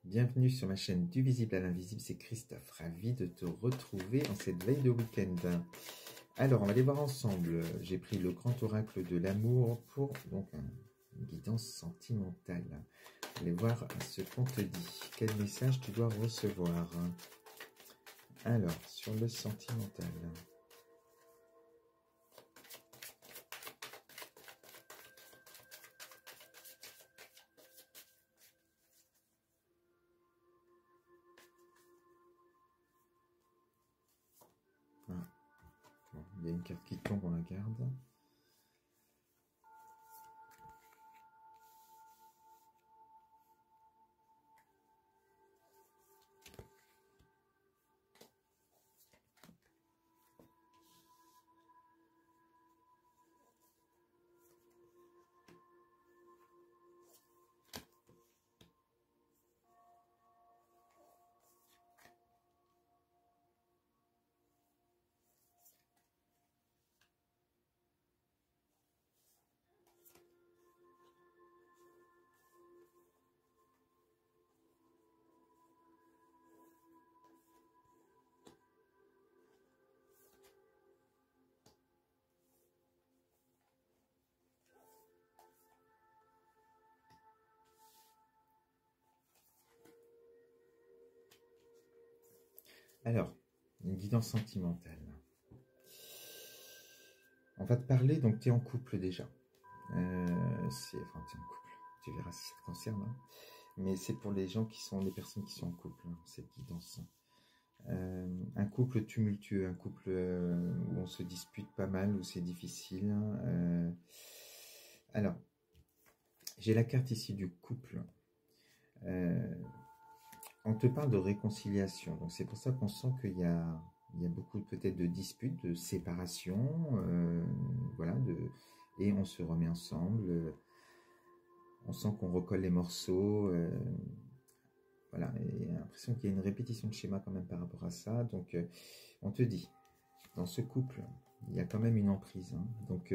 Bienvenue sur ma chaîne du visible à l'invisible, c'est Christophe, ravi de te retrouver en cette veille de week-end. Alors, on va aller voir ensemble, j'ai pris le grand oracle de l'amour pour donc une guidance sentimentale. Allez voir ce qu'on te dit, quel message tu dois recevoir. Alors, sur le sentimental. Ah. Bon, il y a une carte qui tombe, on la garde. Alors, une guidance sentimentale. On va te parler, donc tu es en couple déjà. Enfin, tu es en couple, tu verras si ça te concerne. Hein. Mais c'est pour les gens qui sont, les personnes qui sont en couple, hein, cette guidance. Un couple tumultueux, un couple où on se dispute pas mal, où c'est difficile. Alors, j'ai la carte ici du couple. On te parle de réconciliation, donc c'est pour ça qu'on sent qu'il y a beaucoup peut-être de disputes, de séparation, voilà, et on se remet ensemble, on sent qu'on recolle les morceaux, voilà, et l'impression qu'il y a une répétition de schéma quand même par rapport à ça, donc on te dit, dans ce couple, il y a quand même une emprise, hein, donc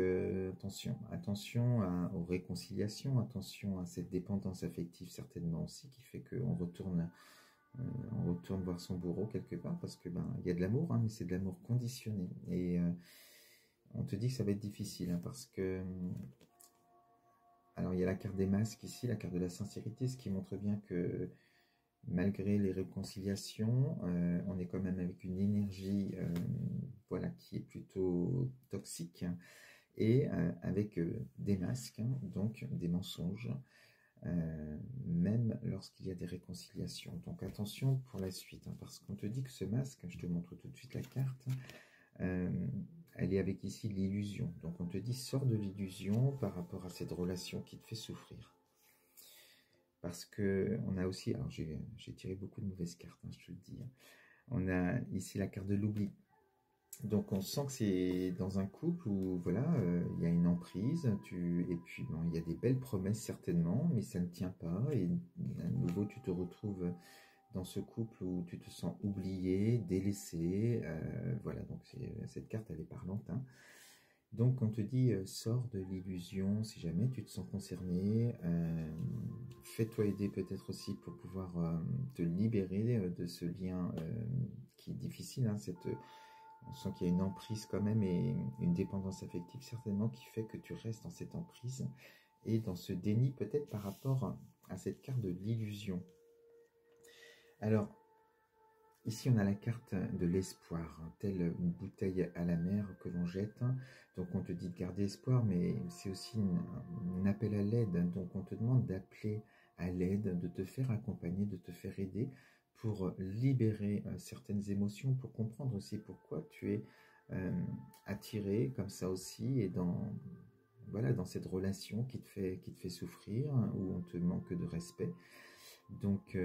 attention aux réconciliations, attention à cette dépendance affective certainement aussi, qui fait qu'on retourne voir son bourreau quelque part, parce que il y a de l'amour, hein, mais c'est de l'amour conditionné, et on te dit que ça va être difficile, hein, parce que alors il y a la carte des masques ici, la carte de la sincérité, ce qui montre bien que malgré les réconciliations, on est quand même avec une énergie voilà, qui est plutôt toxique, hein, et avec des masques, hein, donc des mensonges, même lorsqu'il y a des réconciliations. Donc attention pour la suite, hein, parce qu'on te dit que ce masque, je te montre tout de suite la carte, elle est avec ici l'illusion. Donc on te dit sors de l'illusion par rapport à cette relation qui te fait souffrir. Parce que on a aussi, alors j'ai tiré beaucoup de mauvaises cartes, hein, je te le dis. Hein. On a ici la carte de l'oubli. Donc on sent que c'est dans un couple où voilà, il y a une emprise, et puis bon, il y a des belles promesses certainement, mais ça ne tient pas, et à nouveau tu te retrouves dans ce couple où tu te sens oublié, délaissé, voilà, donc cette carte elle est parlante, hein. Donc on te dit sors de l'illusion si jamais tu te sens concerné, fais-toi aider peut-être aussi pour pouvoir te libérer de ce lien qui est difficile, hein, on sent qu'il y a une emprise quand même et une dépendance affective certainement qui fait que tu restes dans cette emprise et dans ce déni peut-être par rapport à cette carte de l'illusion. Alors, ici on a la carte de l'espoir, hein, telle une bouteille à la mer que l'on jette. Donc on te dit de garder espoir, mais c'est aussi un appel à l'aide. Donc on te demande d'appeler à l'aide, de te faire accompagner, de te faire aider pour libérer certaines émotions, pour comprendre aussi pourquoi tu es attiré comme ça aussi, et voilà, dans cette relation qui te fait souffrir, hein, où on te manque de respect. Donc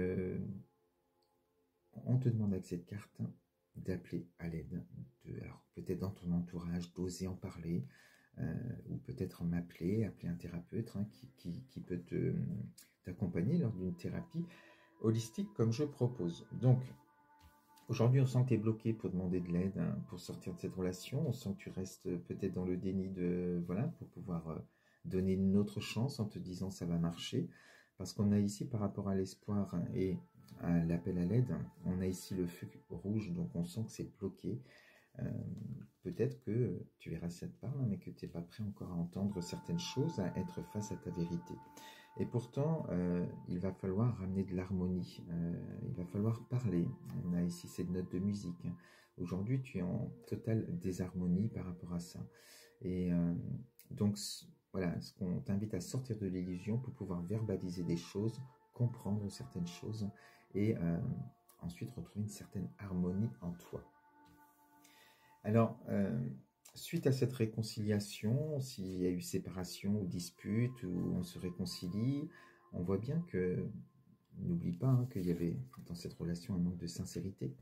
on te demande avec cette carte d'appeler à l'aide, alors peut-être dans ton entourage, d'oser en parler, ou peut-être appeler un thérapeute, hein, qui peut t'accompagner lors d'une thérapie holistique comme je propose. Donc, aujourd'hui, on sent que tu es bloqué pour demander de l'aide, hein, pour sortir de cette relation. On sent que tu restes peut-être dans le déni voilà, pour pouvoir donner une autre chance en te disant ça va marcher. Parce qu'on a ici, par rapport à l'espoir, hein, et à l'appel à l'aide. On a ici le feu rouge, donc on sent que c'est bloqué. Peut-être que tu verras si ça te parle, mais que tu n'es pas prêt encore à entendre certaines choses, à être face à ta vérité. Et pourtant, il va falloir ramener de l'harmonie, il va falloir parler. On a ici cette note de musique. Aujourd'hui, tu es en totale désharmonie par rapport à ça. Et donc, voilà, ce qu'on t'invite à sortir de l'illusion pour pouvoir verbaliser des choses, comprendre certaines choses et ensuite retrouver une certaine harmonie en toi. Alors, suite à cette réconciliation, s'il y a eu séparation ou dispute, ou on se réconcilie, on voit bien que, n'oublie pas qu'il y avait dans cette relation un manque de sincérité.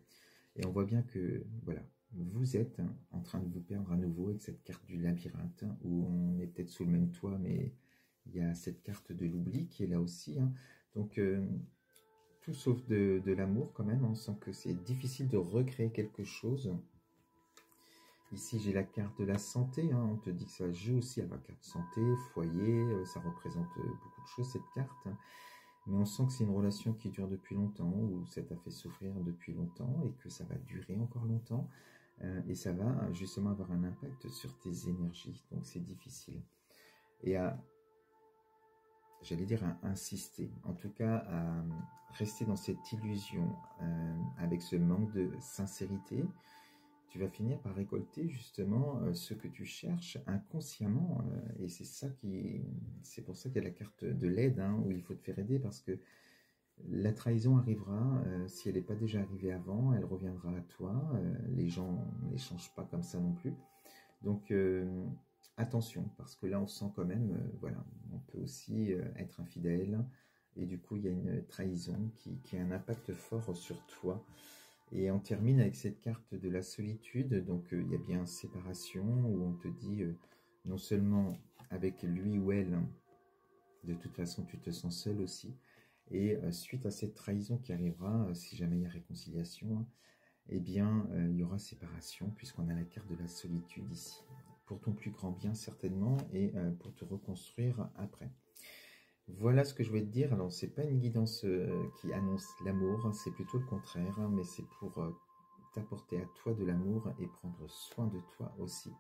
Et on voit bien que, voilà, vous êtes en train de vous perdre à nouveau avec cette carte du labyrinthe, où on est peut-être sous le même toit, mais il y a cette carte de l'oubli qui est là aussi. Donc, tout sauf de l'amour quand même, on sent que c'est difficile de recréer quelque chose. Ici, j'ai la carte de la santé, on te dit que ça joue aussi à la carte santé, foyer, ça représente beaucoup de choses cette carte. Mais on sent que c'est une relation qui dure depuis longtemps, ou ça t'a fait souffrir depuis longtemps, et que ça va durer encore longtemps. Et ça va justement avoir un impact sur tes énergies, donc c'est difficile. Et j'allais dire à insister, en tout cas à rester dans cette illusion, avec ce manque de sincérité, tu vas finir par récolter justement ce que tu cherches inconsciemment. Et c'est pour ça qu'il y a la carte de l'aide, où il faut te faire aider, parce que la trahison arrivera, si elle n'est pas déjà arrivée avant, elle reviendra à toi. Les gens ne les changent pas comme ça non plus. Donc attention, parce que là on sent quand même, voilà, on peut aussi être infidèle, et du coup il y a une trahison qui a un impact fort sur toi. Et on termine avec cette carte de la solitude. Donc il y a bien séparation, où on te dit non seulement avec lui ou elle, de toute façon tu te sens seul aussi. Et suite à cette trahison qui arrivera, si jamais il y a réconciliation, eh bien il y aura séparation, puisqu'on a la carte de la solitude ici. Pour ton plus grand bien certainement, et pour te reconstruire après. Voilà ce que je voulais te dire. Alors, c'est pas une guidance qui annonce l'amour, c'est plutôt le contraire, mais c'est pour t'apporter à toi de l'amour et prendre soin de toi aussi.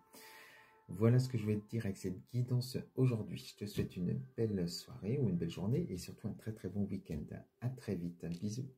Voilà ce que je voulais te dire avec cette guidance aujourd'hui. Je te souhaite une belle soirée ou une belle journée, et surtout un très très bon week-end. À très vite. Bisous.